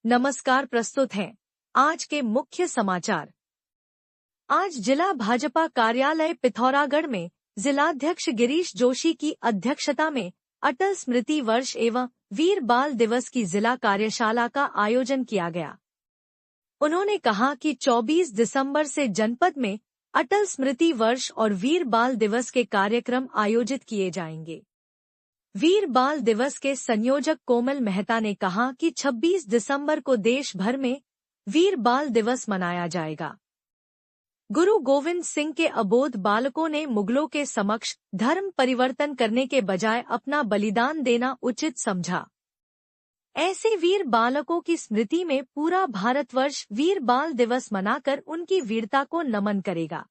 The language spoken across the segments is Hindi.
नमस्कार, प्रस्तुत हैं आज के मुख्य समाचार। आज जिला भाजपा कार्यालय पिथौरागढ़ में जिलाध्यक्ष गिरीश जोशी की अध्यक्षता में अटल स्मृति वर्ष एवं वीर बाल दिवस की जिला कार्यशाला का आयोजन किया गया। उन्होंने कहा कि 24 दिसंबर से जनपद में अटल स्मृति वर्ष और वीर बाल दिवस के कार्यक्रम आयोजित किए जाएंगे। वीर बाल दिवस के संयोजक कोमल मेहता ने कहा कि 26 दिसंबर को देश भर में वीर बाल दिवस मनाया जाएगा। गुरु गोविंद सिंह के अबोध बालकों ने मुगलों के समक्ष धर्म परिवर्तन करने के बजाय अपना बलिदान देना उचित समझा। ऐसे वीर बालकों की स्मृति में पूरा भारतवर्ष वीर बाल दिवस मनाकर उनकी वीरता को नमन करेगा।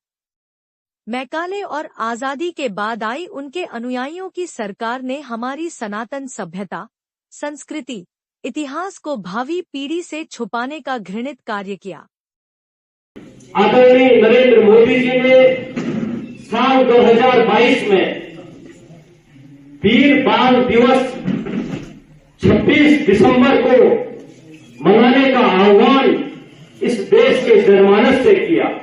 मैकाले और आजादी के बाद आई उनके अनुयायियों की सरकार ने हमारी सनातन सभ्यता, संस्कृति, इतिहास को भावी पीढ़ी से छुपाने का घृणित कार्य किया। आदरणीय नरेंद्र मोदी जी ने साल 2022 में वीर बाल दिवस 26 दिसंबर को मनाने का आह्वान इस देश के जनमानस से किया।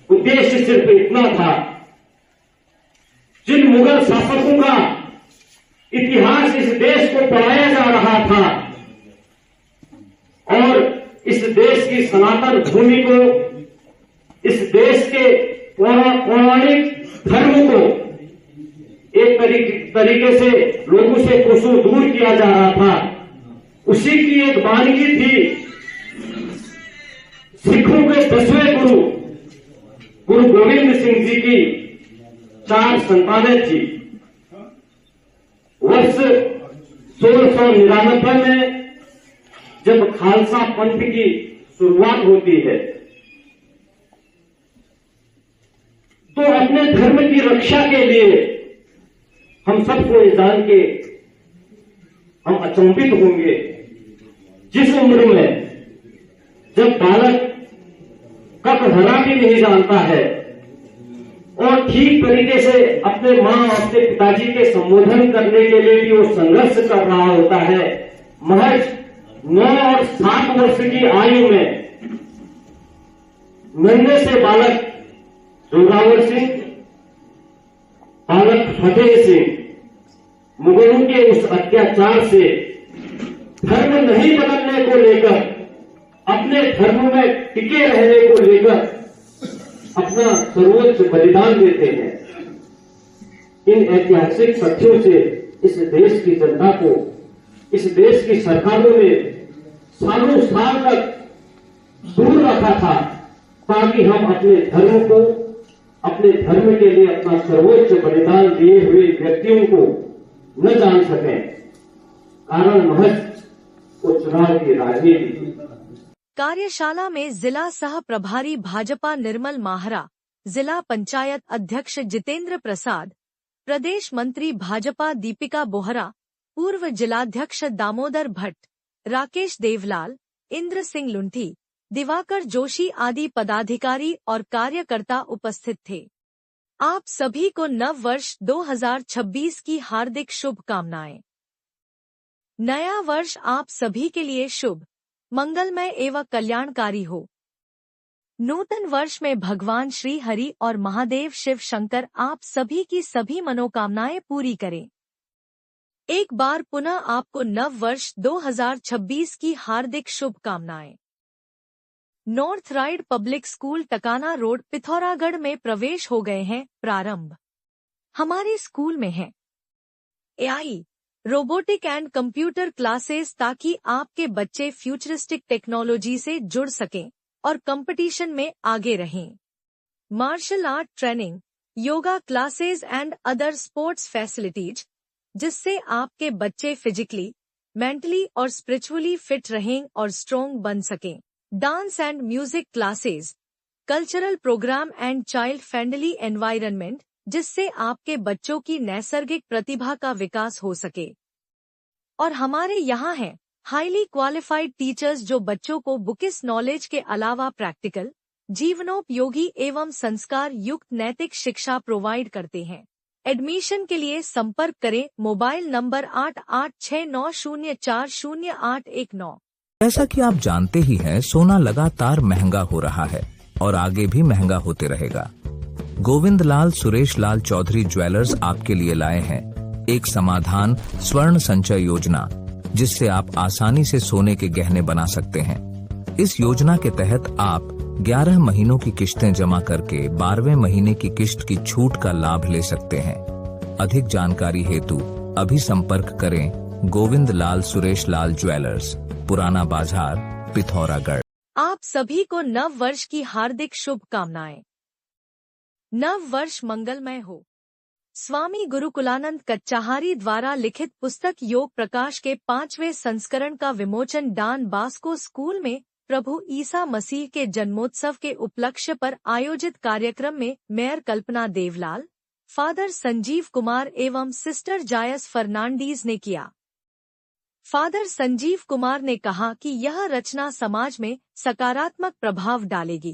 उद्देश्य सिर्फ इतना था, जिन मुगल शासकों का इतिहास इस देश को पढ़ाया जा रहा था और इस देश की सनातन भूमि को, इस देश के पौराणिक धर्म को एक तरीके से लोगों से कोसों दूर किया जा रहा था, उसी की एक वानगी थी सिखों के 10वें गुरु गोविंद सिंह जी की 4 संतानें थी। वर्ष 1699 में जब खालसा पंथ की शुरुआत होती है तो अपने धर्म की रक्षा के लिए हम सबको ये जान के हम अचंभित होंगे, जिस उम्र में जब बालक ककहरा भी नहीं जानता है और ठीक तरीके से अपने मां अपने पिताजी के संबोधन करने के लिए भी वो संघर्ष कर रहा होता है, महज 9 और 7 वर्ष की आयु में नन्हे से बालक जोरावर सिंह, बालक फतेह सिंह मुगलों के उस अत्याचार से धर्म नहीं बदलने को लेकर, अपने धर्म में टिके रहने को लेकर अपना सर्वोच्च बलिदान देते हैं। इन ऐतिहासिक तथ्यों से इस देश की जनता को, इस देश की सरकारों ने सालों साल तक दूर रखा था ताकि हम अपने धर्म को, अपने धर्म के लिए अपना सर्वोच्च बलिदान दिए हुए व्यक्तियों को न जान सकें। कारण महज वो चुनाव की राजनीति थी। कार्यशाला में जिला सह प्रभारी भाजपा निर्मल माहरा, जिला पंचायत अध्यक्ष जितेंद्र प्रसाद, प्रदेश मंत्री भाजपा दीपिका बोहरा, पूर्व जिलाध्यक्ष दामोदर भट्ट, राकेश देवलाल, इंद्र सिंह लुंठी, दिवाकर जोशी आदि पदाधिकारी और कार्यकर्ता उपस्थित थे। आप सभी को नव वर्ष 2026 की हार्दिक शुभकामनाएं। नया वर्ष आप सभी के लिए शुभ, मंगलमय एवं कल्याणकारी हो। नूतन वर्ष में भगवान श्री हरि और महादेव शिव शंकर आप सभी की सभी मनोकामनाएं पूरी करें। एक बार पुनः आपको नव वर्ष 2026 की हार्दिक शुभकामनाएं। North Ride Public School Takana Road Pithoragarh में प्रवेश हो गए हैं प्रारंभ। हमारे स्कूल में है AI, robotic and computer classes ताकि आपके बच्चे फ्यूचरिस्टिक टेक्नोलॉजी से जुड़ सकें और कंपटीशन में आगे रहें। Martial art training, yoga classes and other sports facilities, जिससे आपके बच्चे फिजिकली, मेंटली और स्पिरिचुअली फिट रहें और स्ट्रॉन्ग बन सकें। Dance and music classes, cultural programme and child friendly environment, जिससे आपके बच्चों की नैसर्गिक प्रतिभा का विकास हो सके। और हमारे यहाँ हैं हाईली क्वालिफाइड टीचर्स जो बच्चों को बुकिश नॉलेज के अलावा प्रैक्टिकल, जीवनोपयोगी एवं संस्कार युक्त नैतिक शिक्षा प्रोवाइड करते हैं। एडमिशन के लिए संपर्क करें मोबाइल नंबर 8869040819। जैसा कि आप जानते ही हैं, सोना लगातार महंगा हो रहा है और आगे भी महंगा होते रहेगा। गोविंद लाल सुरेश लाल चौधरी ज्वेलर्स आपके लिए लाए हैं एक समाधान स्वर्ण संचय योजना, जिससे आप आसानी से सोने के गहने बना सकते हैं। इस योजना के तहत आप 11 महीनों की किश्तें जमा करके 12वें महीने की किश्त की छूट का लाभ ले सकते हैं। अधिक जानकारी हेतु अभी संपर्क करें गोविंद लाल सुरेश लाल ज्वेलर्स, पुराना बाजार, पिथौरागढ़। आप सभी को नव वर्ष की हार्दिक शुभकामनाएं। नव वर्ष मंगलमय हो। स्वामी गुरुकुलानंद कच्चाहारी द्वारा लिखित पुस्तक योग प्रकाश के 5वें संस्करण का विमोचन डॉन बॉस्को स्कूल में प्रभु ईसा मसीह के जन्मोत्सव के उपलक्ष्य पर आयोजित कार्यक्रम में मेयर कल्पना देवलाल, फादर संजीव कुमार एवं सिस्टर जायस फर्नांडीज ने किया। फादर संजीव कुमार ने कहा कि यह रचना समाज में सकारात्मक प्रभाव डालेगी।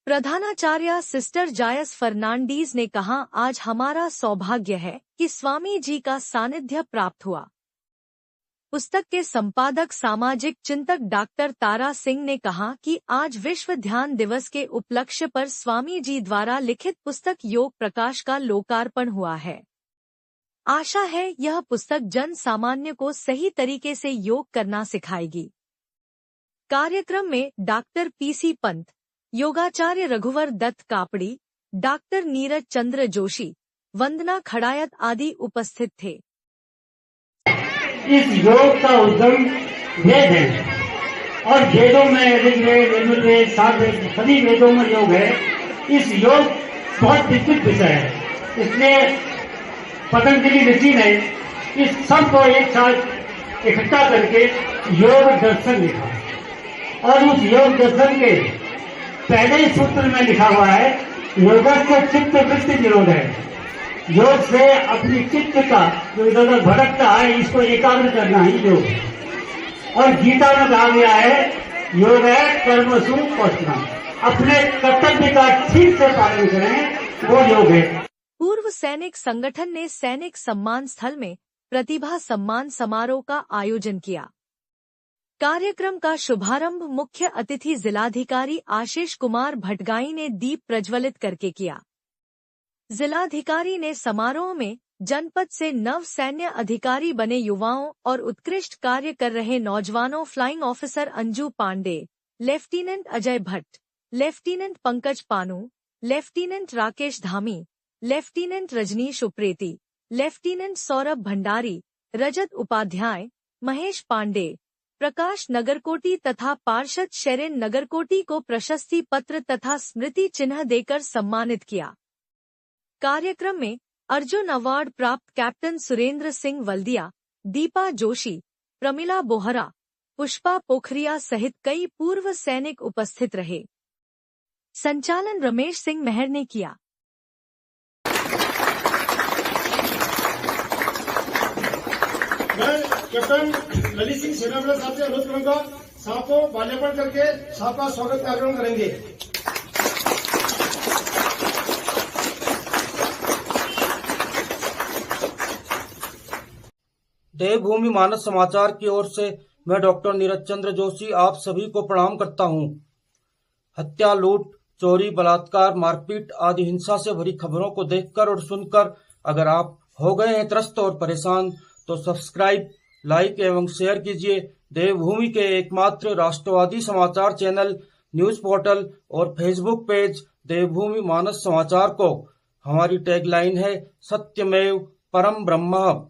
प्रधानाचार्य सिस्टर जायस फर्नांडीज ने कहा, आज हमारा सौभाग्य है कि स्वामी जी का सानिध्य प्राप्त हुआ। पुस्तक के संपादक सामाजिक चिंतक डॉक्टर तारा सिंह ने कहा कि आज विश्व ध्यान दिवस के उपलक्ष्य पर स्वामी जी द्वारा लिखित पुस्तक योग प्रकाश का लोकार्पण हुआ है। आशा है यह पुस्तक जन सामान्य को सही तरीके से योग करना सिखाएगी। कार्यक्रम में डॉक्टर पीसी पंत, योगाचार्य रघुवर दत्त कापड़ी, डॉक्टर नीरज चंद्र जोशी, वंदना खड़ायत आदि उपस्थित थे। इस योग का उद्गम वेद है और वेदों में ऋग्वेद, यजुर्वेद, सामवेद सभी वेदों में योग है। इस योग बहुत विस्तृत विषय है, इसलिए पतंजलि ऋषि ने इस सब को एक साथ इकट्ठा करके योग दर्शन लिखा और उस योग दर्शन के पहले ही सूत्र में लिखा हुआ है, योगस्य चित्त वृत्ति निरोध है। योग से अपनी चित्त का जो इधर उधर भटकता है, इसको एकाग्र करना ही योग है। और गीता में कहा गया है, योग है कर्मसु कौशलम, अपने कर्तव्य का ठीक से पालन करें, वो योग है। पूर्व सैनिक संगठन ने सैनिक सम्मान स्थल में प्रतिभा सम्मान समारोह का आयोजन किया। कार्यक्रम का शुभारंभ मुख्य अतिथि जिलाधिकारी आशीष कुमार भटगाई ने दीप प्रज्वलित करके किया। जिलाधिकारी ने समारोह में जनपद से नव सैन्य अधिकारी बने युवाओं और उत्कृष्ट कार्य कर रहे नौजवानों flying officer Anju Pande, lieutenant Ajay Bhatt, lieutenant Pankaj Panu, lieutenant Rakesh Dhami, lieutenant Rajnish Upreti, lieutenant Saurabh Bhandari, Rajat Upadhyay, Mahesh Pande, Prakash Nagarkoti तथा पार्षद शेरेन नगरकोटी को प्रशस्ति पत्र तथा स्मृति चिन्ह देकर सम्मानित किया। कार्यक्रम में अर्जुन अवार्ड प्राप्त कैप्टन सुरेंद्र सिंह वल्दिया, दीपा जोशी, प्रमिला बोहरा, पुष्पा पोखरिया सहित कई पूर्व सैनिक उपस्थित रहे। संचालन रमेश सिंह मेहर ने किया। मैं कैप्टन ललित सिंह सेनापति साहब से अनुरोध करूंगा, साहब को माल्यार्पण करके साहब का स्वागत कार्यक्रम करेंगे। देवभूमि मानस समाचार की ओर से मैं डॉक्टर नीरज चंद्र जोशी आप सभी को प्रणाम करता हूं। हत्या, लूट, चोरी, बलात्कार, मारपीट आदि हिंसा से भरी खबरों को देखकर और सुनकर अगर आप हो गए हैं त्रस्त और परेशान, तो सब्सक्राइब, लाइक एवं शेयर कीजिए देवभूमि के एकमात्र राष्ट्रवादी समाचार चैनल, न्यूज पोर्टल और फेसबुक पेज देवभूमि मानस समाचार को। हमारी टैगलाइन है, सत्यमेव परम ब्रह्म।